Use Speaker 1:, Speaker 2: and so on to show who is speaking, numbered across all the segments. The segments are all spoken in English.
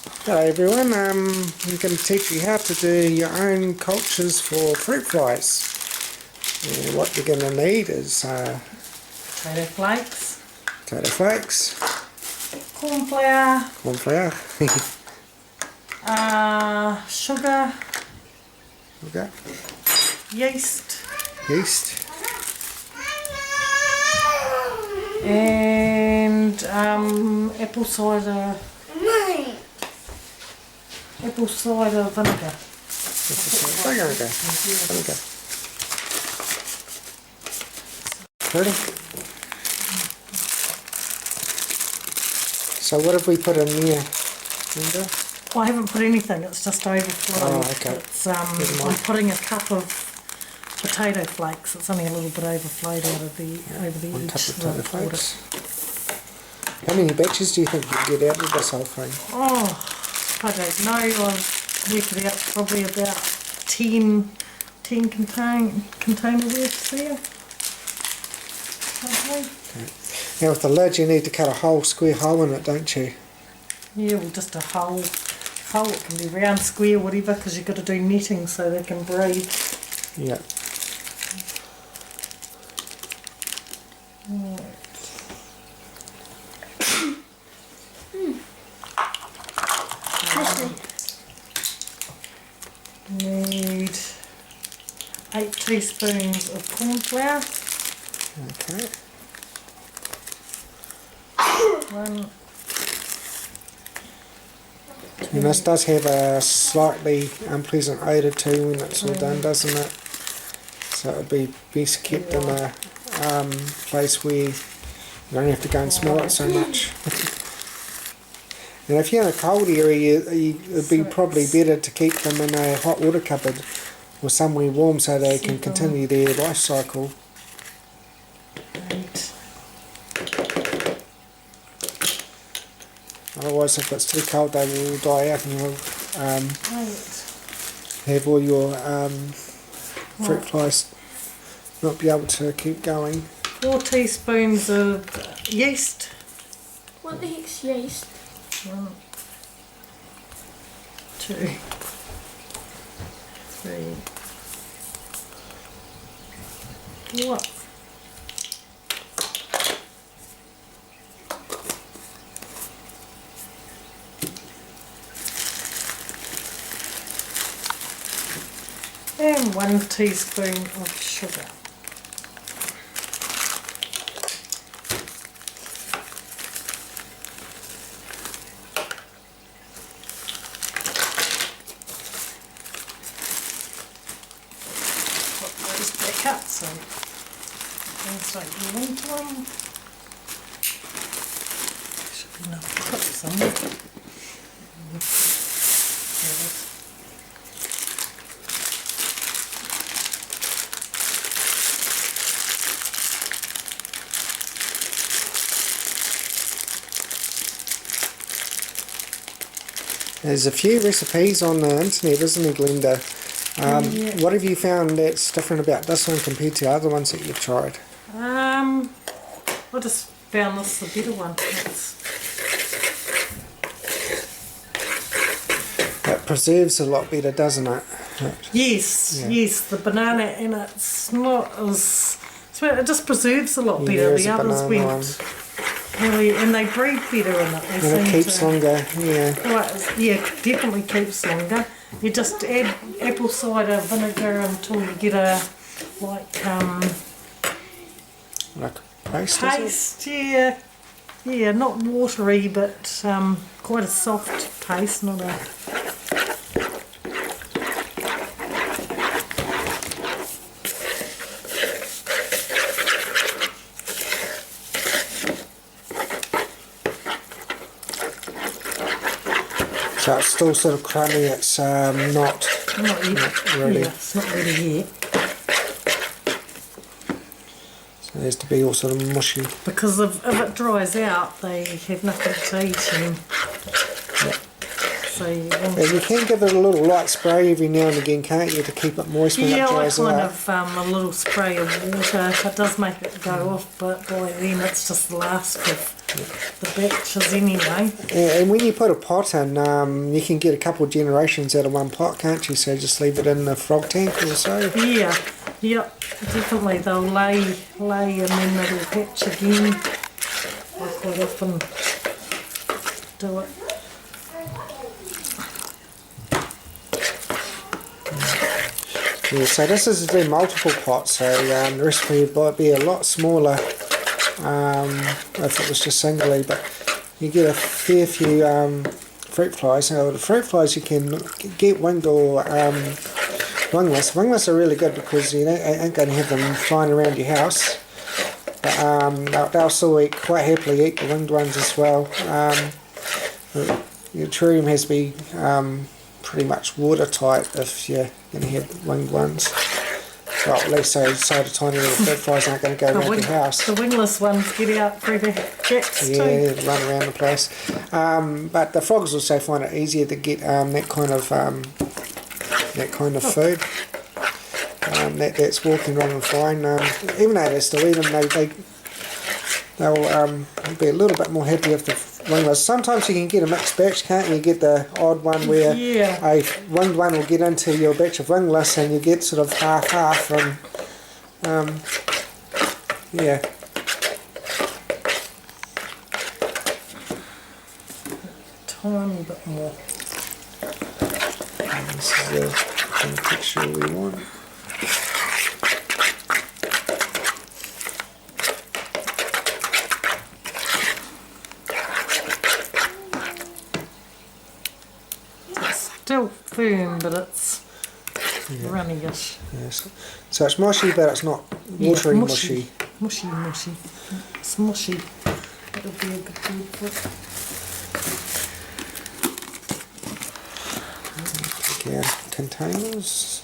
Speaker 1: Hello everyone, I'm going to teach you how to do your own cultures for fruit flies. What you're going to need is
Speaker 2: potato flakes, corn flour, sugar, yeast, and apple cider vinegar.
Speaker 1: Ready? So what have we put in here, Linda?
Speaker 2: Well, I haven't put anything, it's just overflowed.
Speaker 1: Oh, okay.
Speaker 2: It's, I'm putting a cup of potato flakes. It's only a little bit overflowed over the
Speaker 1: One
Speaker 2: edge.
Speaker 1: cup of potato flakes. How many batches do you think you get out of this whole thing?
Speaker 2: Oh, I don't know. I've worked it out probably about 10 container worth there. Okay.
Speaker 1: Now with the lid you need to cut a square hole in it, don't you?
Speaker 2: Yeah, well just a hole. It can be round, square, whatever, because you've got to do netting so they can breathe.
Speaker 1: Yeah.
Speaker 2: Need 8 teaspoons of corn flour.
Speaker 1: Okay. And this does have a slightly unpleasant odour too when it's all done, doesn't it? So it would be best kept in a place where you don't have to go and smell it so much. And if you're in a cold area, it would be probably better to keep them in a hot water cupboard or somewhere warm so they can continue their life cycle. Otherwise, if it's too cold, they will die out and you'll have all your fruit flies not be able to keep going.
Speaker 2: 4 teaspoons of yeast.
Speaker 3: What the heck's yeast?
Speaker 2: 1, 2, 3, 4. And 1 teaspoon of sugar. Put those back up so things don't go into them. Should be enough to cook some.
Speaker 1: There's a few recipes on the internet, isn't there, Glenda? What have you found that's different about this one compared to other ones that you've tried?
Speaker 2: I just found this the better one.
Speaker 1: It preserves a lot better, doesn't it?
Speaker 2: Yes, the banana in it's not as... it just preserves a lot better. The others went really... and they breathe better in it.
Speaker 1: And it keeps longer,
Speaker 2: Definitely keeps longer. You just add apple cider vinegar until you get a like
Speaker 1: paste,
Speaker 2: yeah, not watery, but quite a soft paste, not a...
Speaker 1: So it's still sort of crummy, it's not ready.
Speaker 2: Yeah, it's not ready yet.
Speaker 1: So it has to be all sort of mushy.
Speaker 2: Because if it dries out, they have nothing to eat. And so you
Speaker 1: can give it a little light spray every now and again, can't you, to keep it moist when it dries out?
Speaker 2: Yeah, I kind of a little spray of water. It does make it go off, but by then it's just the last of the batches anyway.
Speaker 1: And when you put a pot in, you can get a couple of generations out of one pot, can't you? So just leave it in the frog tank or so.
Speaker 2: Yeah, yep, definitely. They'll lay and then it'll hatch again. I quite often do it.
Speaker 1: Yeah, so this is to do multiple pots, so the recipe might be a lot smaller if it was just singly, but you get a fair few fruit flies. Now the fruit flies you can get winged or wingless. Wingless are really good because you ain't going to have them flying around your house, but they'll still quite happily eat the winged ones as well. Your terrarium has to be pretty much watertight if you're going to have winged ones. Well, at least so the tiny little fruit flies aren't going to go around your house.
Speaker 2: The wingless ones get out through the gaps too.
Speaker 1: Yeah, run around the place. But the frogs also find it easier to get that kind of food. That's walking around and flying. Even though they're still eating, they'll be a little bit more happy with the wingless. Sometimes you can get a mixed batch, can't you? Get the odd one where a winged one will get into your batch of wingless and you get sort of half and yeah.
Speaker 2: Tiny bit more.
Speaker 1: And this is the texture we want.
Speaker 2: Still firm, but it's runny-ish.
Speaker 1: Yes. So it's mushy, but it's not watery mushy.
Speaker 2: Mushy. It's mushy. That'll be a good word for it.
Speaker 1: Take our containers.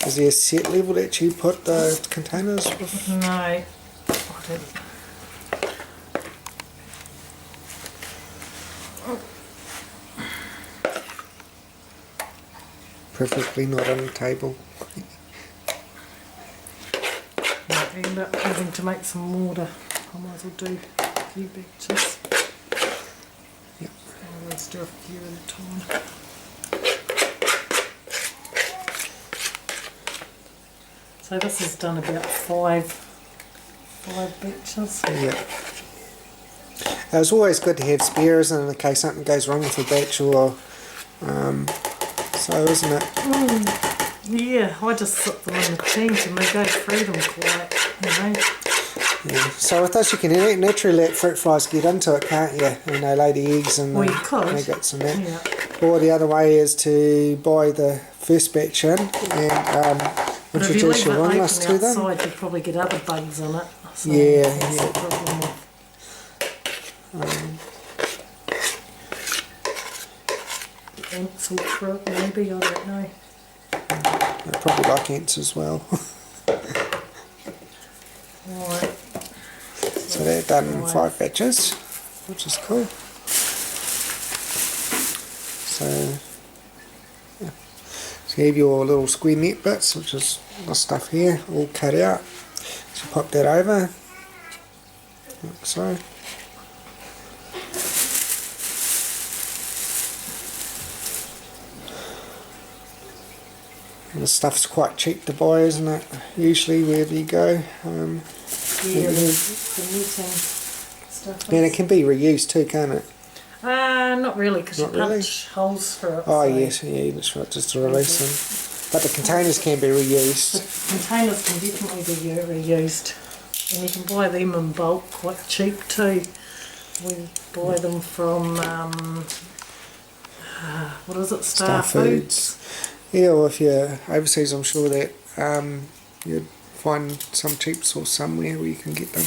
Speaker 1: Is there a set level that you put the containers with?
Speaker 2: No, I don't.
Speaker 1: Preferably not on the table.
Speaker 2: Might end up having to make some water. I might as well do a few batches.
Speaker 1: Yep.
Speaker 2: Let's do a few at a time. So this has done about five batches.
Speaker 1: Yeah. It's always good to have spares in case something goes wrong with a batch or so, isn't it?
Speaker 2: Yeah, I just sit them in the tent and they go through them quite,
Speaker 1: Yeah. So with this you can naturally let fruit flies get into it, can't you? And they lay the eggs and
Speaker 2: Well, you could.
Speaker 1: maggots and that.
Speaker 2: Yeah.
Speaker 1: Or the other way is to buy the first batch in and
Speaker 2: But if you
Speaker 1: introduce
Speaker 2: leave
Speaker 1: your
Speaker 2: it
Speaker 1: wingless
Speaker 2: open
Speaker 1: to them.
Speaker 2: outside, you'd probably get other bugs in it. So
Speaker 1: Yeah,
Speaker 2: that's
Speaker 1: yeah.
Speaker 2: the problem with ants all through it, maybe, I don't know.
Speaker 1: They probably like ants as well.
Speaker 2: Right.
Speaker 1: So they're done in 5 batches, which is cool. So, yeah. So you have your little square net bits, which is the stuff here, all cut out. So pop that over, like so. And the stuff's quite cheap to buy, isn't it? Usually, wherever you go.
Speaker 2: Yeah, the knitting stuff.
Speaker 1: And it can be reused too, can't it?
Speaker 2: Not really, because you
Speaker 1: Not really?
Speaker 2: punch holes through it.
Speaker 1: Oh
Speaker 2: so
Speaker 1: yes, yeah, that's right, just to release them. But the containers can be reused.
Speaker 2: The containers can definitely be reused. And you can buy them in bulk, quite cheap too. We buy them from, what is it, Star Foods?
Speaker 1: Yeah, or if you're overseas, I'm sure that you'd find some cheap source somewhere where you can get them.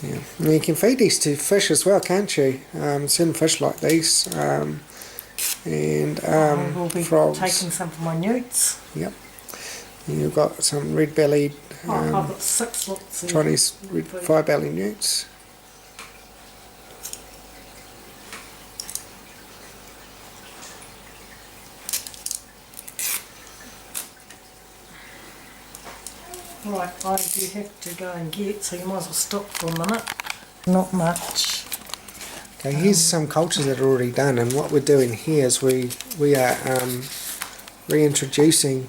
Speaker 1: Yeah, and you can feed these to fish as well, can't you? Certain fish like these, and
Speaker 2: We'll be
Speaker 1: frogs.
Speaker 2: taking some from my newts.
Speaker 1: Yep. And you've got some red-bellied
Speaker 2: I've got 6 lots of
Speaker 1: Chinese red fire-bellied newts.
Speaker 2: Right, guys, you have to go and get, so you might as well stop for a minute. Not much.
Speaker 1: Okay, here's some cultures that are already done, and what we're doing here is we are reintroducing.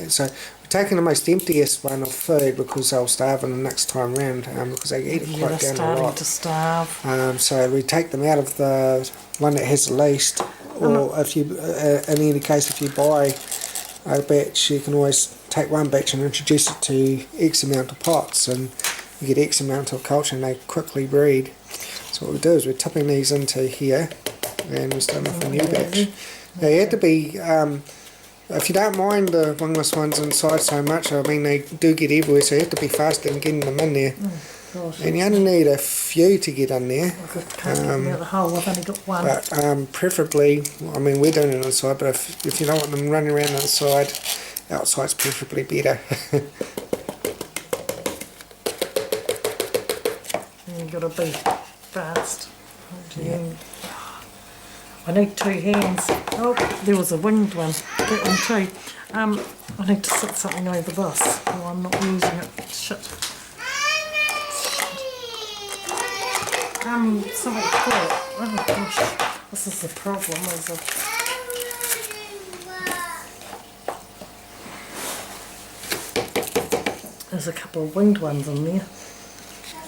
Speaker 1: So we're taking the most emptiest one of food because they'll starve in the next time round because they eat it quite down a lot.
Speaker 2: To starve.
Speaker 1: So we take them out of the one that has the least, or if you, in any case, if you buy a batch, you can always take one batch and introduce it to X amount of pots, and you get X amount of culture, and they quickly breed. So what we do is we're tipping these into here, and we're starting off a new batch. Now you have to be, if you don't mind the wingless ones inside so much, I mean they do get everywhere, so you have to be fast in getting them in there. And you only need a few to get in there.
Speaker 2: Can't get them out the hole, I've only got one.
Speaker 1: But preferably, I mean we're doing it inside, but if you don't want them running around inside, outside's preferably better.
Speaker 2: You've got to be fast. Yeah. I need 2 hands. Oh, there was a winged one. That one too. I need to set something over this. Oh, I'm not using it. Shit. Something caught. Oh gosh. This is the problem, is it? There's a couple of winged ones in there.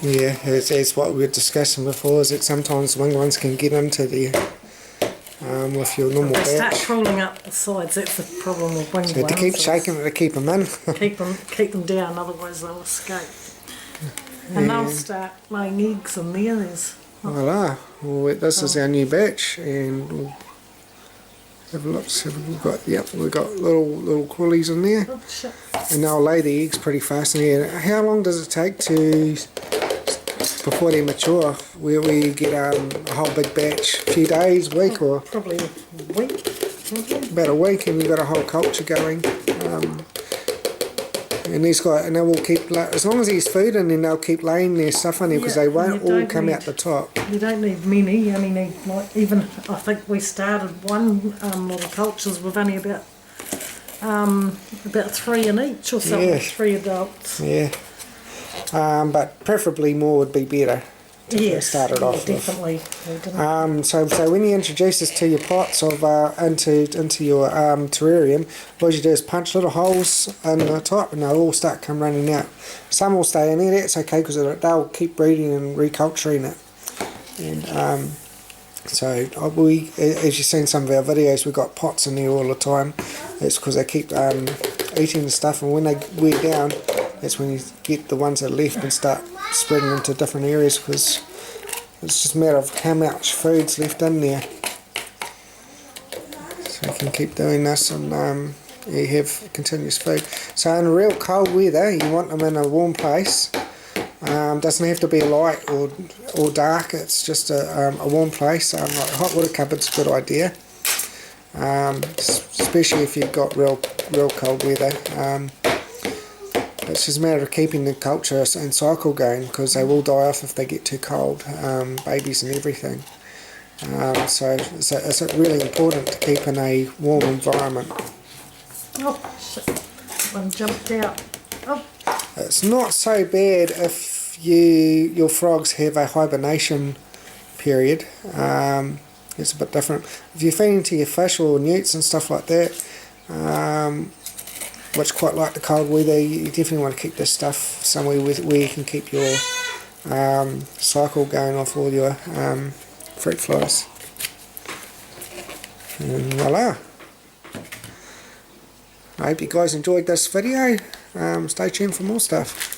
Speaker 1: Yeah, it's what we were discussing before, is that sometimes winged ones can get into the with your normal batch.
Speaker 2: They start crawling up the sides, that's the problem with winged ones.
Speaker 1: So to keep shaking it to keep them in.
Speaker 2: keep them down, otherwise they'll escape. And they'll start laying eggs in there.
Speaker 1: Voila. Well, this is our new batch, and we'll have a look. So we've got, we've got little crawlies in there.
Speaker 2: Oh, shit.
Speaker 1: And they'll lay the eggs pretty fast in here. How long does it take before they mature? We get a whole big batch, a few days, week, or
Speaker 2: probably a week.
Speaker 1: About a week, and you've got a whole culture going. And they will keep, as long as there's food in, then they'll keep laying their stuff in there, because they won't all come out the top.
Speaker 2: You don't need many. You only need, like, even I think we started one lot of cultures with only about 3 in each or something.
Speaker 1: Yeah.
Speaker 2: 3 adults.
Speaker 1: Yeah. But preferably more would be better to start it off
Speaker 2: definitely.
Speaker 1: with. So when you introduce this to your pots of into your terrarium, what you do is punch little holes in the top, and they'll all start come running out. Some will stay in there. That's okay, because they'll keep breeding and reculturing it. And so as you've seen some of our videos, we've got pots in there all the time. It's because they keep eating the stuff, and when they wear down, that's when you get the ones that are left and start spreading into different areas, because it's just a matter of how much food's left in there. So you can keep doing this, and you have continuous food. So in real cold weather, you want them in a warm place. Doesn't have to be light or dark. It's just a warm place. Like a hot water cupboard's a good idea, especially if you've got real cold weather. It's just a matter of keeping the culture and cycle going, because they will die off if they get too cold, babies and everything. So it's really important to keep in a warm environment.
Speaker 2: Oh, shit. One jumped out. Oh.
Speaker 1: It's not so bad if your frogs have a hibernation period. It's a bit different. If you're feeding to your fish or newts and stuff like that, which quite like the cold weather, you definitely want to keep this stuff somewhere where you can keep your cycle going off all your fruit flies. And voila! I hope you guys enjoyed this video. Stay tuned for more stuff.